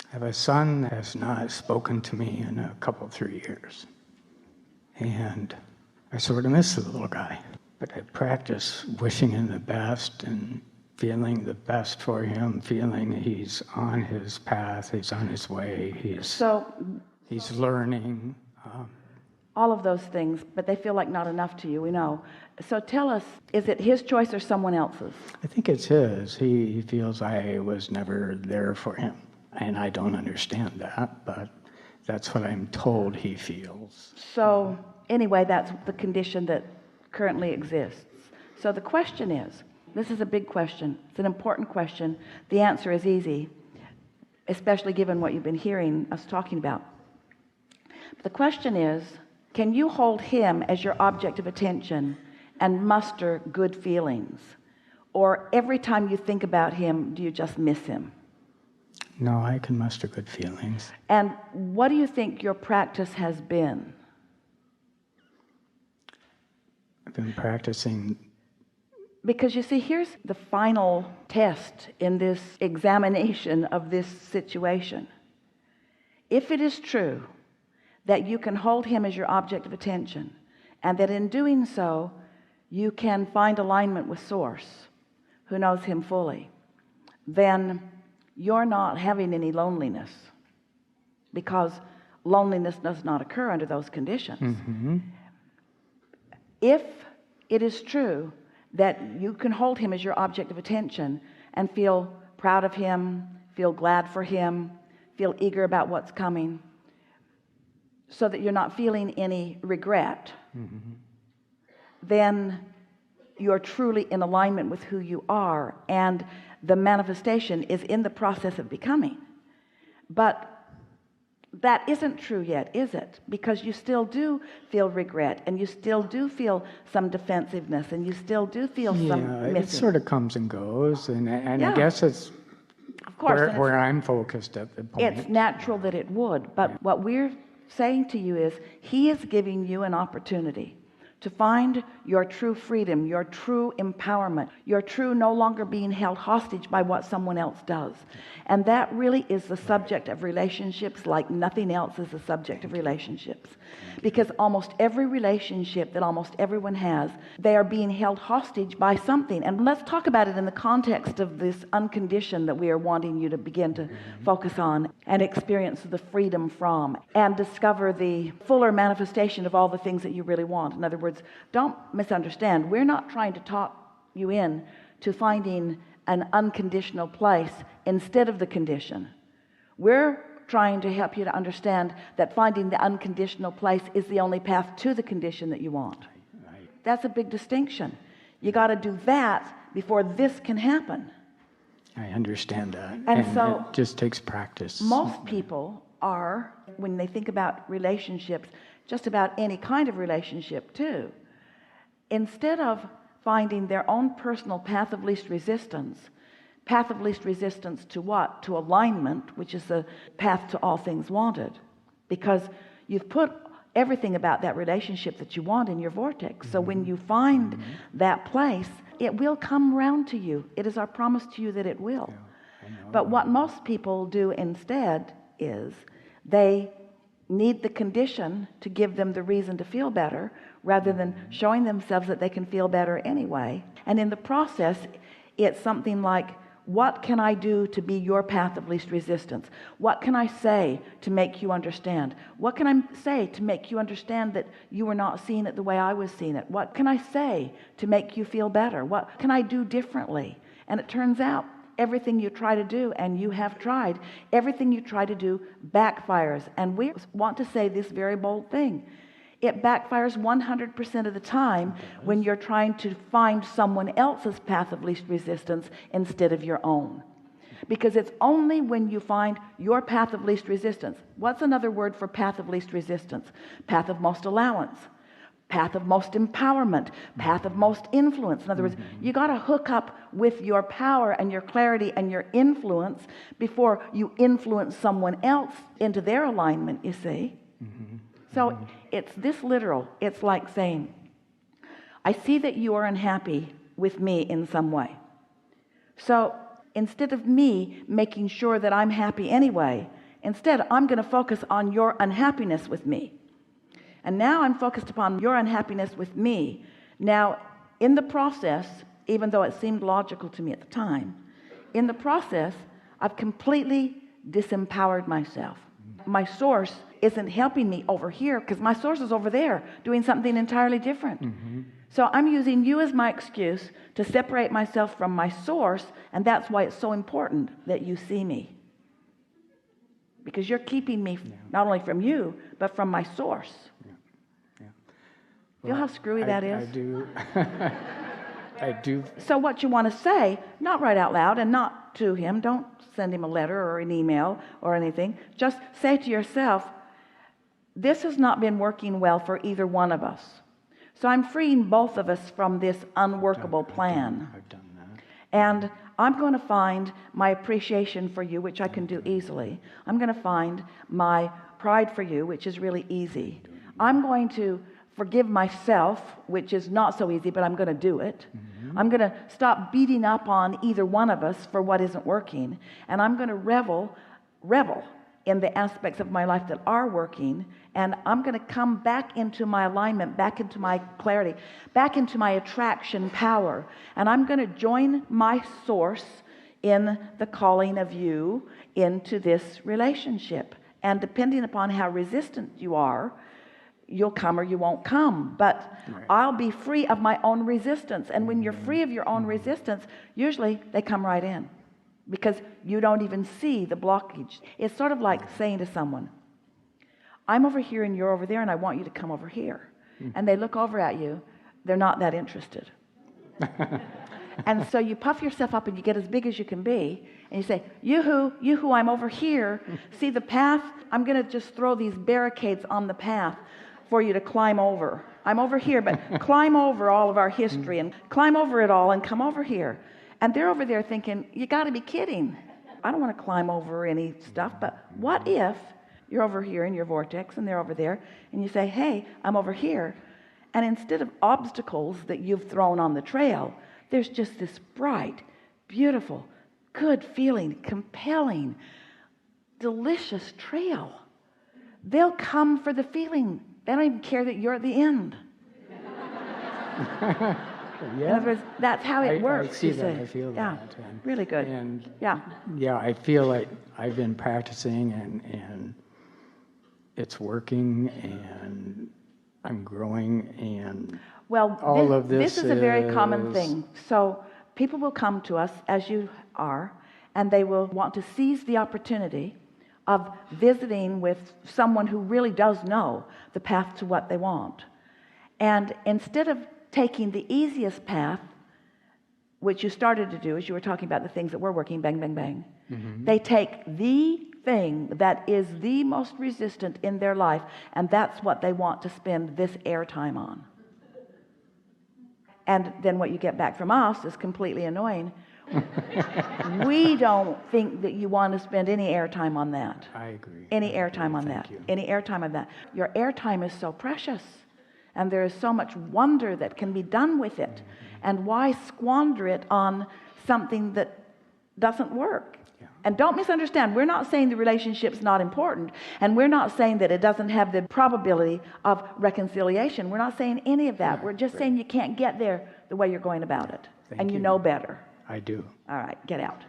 I have a son that has not spoken to me in a couple, 3 years. And I sort of miss the little guy. But I practice wishing him the best and feeling the best for him, feeling he's on his path, he's on his way, he's learning. All of those things, but they feel like not enough to you, we know. So tell us, is it his choice or someone else's? I think it's his. He feels I was never there for him. And I don't understand that, but that's what I'm told he feels. So anyway, that's the condition that currently exists. So the question is, this is a big question. It's an important question. The answer is easy, especially given what you've been hearing us talking about. But the question is, can you hold him as your object of attention and muster good feelings? Or every time you think about him, do you just miss him? No, I can muster good feelings. And what do you think your practice has been? I've been practicing. Because you see, here's the final test in this examination of this situation. If it is true that you can hold him as your object of attention, and that in doing so you can find alignment with Source, who knows him fully, then you're not having any loneliness, because loneliness does not occur under those conditions. Mm-hmm. If it is true that you can hold him as your object of attention and feel proud of him, feel glad for him, feel eager about what's coming, so that you're not feeling any regret, mm-hmm. then you're truly in alignment with who you are, and the manifestation is in the process of becoming. But that isn't true yet, is it? Because you still do feel regret, and you still do feel some defensiveness, and you still do feel some missing. It sort of comes and goes, and Yeah. I guess it's Of course, where I'm focused at the point. it's natural that it would, but what we're saying to you is, he is giving you an opportunity to find your true freedom, your true empowerment, your true no longer being held hostage by what someone else does. And that really is the subject of relationships like nothing else is the subject of relationships. Because almost every relationship that almost everyone has, they are being held hostage by something. And let's talk about it in the context of this unconditioned that we are wanting you to begin to focus on and experience the freedom from, and discover the fuller manifestation of all the things that you really want. In other words, don't misunderstand. We're not trying to talk you in to finding an unconditional place instead of the condition. We're trying to help you to understand that finding the unconditional place is the only path to the condition that you want. Right. That's a big distinction. You got to do that before this can happen. I understand that. And so it just takes practice. Most people are, when they think about relationships, just about any kind of relationship too, instead of finding their own personal path of least resistance to what? To alignment, which is the path to all things wanted, because you've put everything about that relationship that you want in your vortex. So when you find that place, it will come around to you. It is our promise to you that it will. Yeah, I know. But what most people do instead is they need the condition to give them the reason to feel better, rather than showing themselves that they can feel better anyway. And in the process, it's something like, what can I do to be your path of least resistance? What can I say to make you understand? What can I say to make you understand that you were not seeing it the way I was seeing it? What can I say to make you feel better? What can I do differently? And it turns out everything you try to do, and you have tried, everything you try to do backfires. And we want to say this very bold thing. It backfires 100% of the time when you're trying to find someone else's path of least resistance instead of your own. Because it's only when you find your path of least resistance. What's another word for path of least resistance? Path of most allowance, path of most empowerment, path of most influence. In other words, you got to hook up with your power and your clarity and your influence before you influence someone else into their alignment, you see. So it's this literal. It's like saying, I see that you are unhappy with me in some way. So instead of me making sure that I'm happy anyway, Instead, I'm going to focus on your unhappiness with me. And now I'm focused upon your unhappiness with me. Now, in the process, even though it seemed logical to me at the time, in the process, I've completely disempowered myself. My source isn't helping me over here because my source is over there doing something entirely different. So I'm using you as my excuse to separate myself from my source, and that's why it's so important that you see me. Because you're keeping me not only from you, but from my source. Feel how screwy that is? I do. I do. So what you want to say, not right out loud and not to him, don't send him a letter or an email or anything. Just say to yourself, this has not been working well for either one of us. So I'm freeing both of us from this unworkable plan. I've done that. And I'm going to find my appreciation for you, which I can do easily. I'm going to find my pride for you, which is really easy. I'm going to forgive myself, which is not so easy, but I'm going to do it. I'm going to stop beating up on either one of us for what isn't working. And I'm going to revel in the aspects of my life that are working, and I'm going to come back into my alignment, back into my clarity, back into my attraction power, and I'm going to join my source in the calling of you into this relationship. And depending upon how resistant you are, you'll come or you won't come, but I'll be free of my own resistance. And when you're free of your own resistance, usually they come right in, because you don't even see the blockage. It's sort of like saying to someone, I'm over here and you're over there, and I want you to come over here. And they look over at you, they're not that interested. And so you puff yourself up and you get as big as you can be, and you say, yoo-hoo, I'm over here. See the path? I'm going to just throw these barricades on the path for you to climb over. I'm over here, but climb over all of our history and climb over it all and come over here. And they're over there thinking, you got to be kidding. I don't want to climb over any stuff, but what if you're over here in your vortex and they're over there, and you say, hey, I'm over here. And instead of obstacles that you've thrown on the trail, there's just this bright, beautiful, good feeling, compelling, delicious trail. They'll come for the feeling. They don't even care that you're at the end. In other words, that's how it works. I see that. I feel that. And really good. And yeah, I feel like I've been practicing, and it's working, and I'm growing, and all of this is a very common thing. So people will come to us, as you are, and they will want to seize the opportunity of visiting with someone who really does know the path to what they want. And instead of taking the easiest path, which you started to do as you were talking about the things that were working, bang, bang, bang, they take the thing that is the most resistant in their life, and that's what they want to spend this airtime on. And then what you get back from us is completely annoying. We don't think that you want to spend any airtime on that. I agree. Any airtime on that. Any airtime on that. Your airtime is so precious, and there is so much wonder that can be done with it. And why squander it on something that doesn't work? And don't misunderstand, we're not saying the relationship's not important, and we're not saying that it doesn't have the probability of reconciliation. We're not saying any of that. We're just saying you can't get there the way you're going about it. And you know better. I do. All right, get out.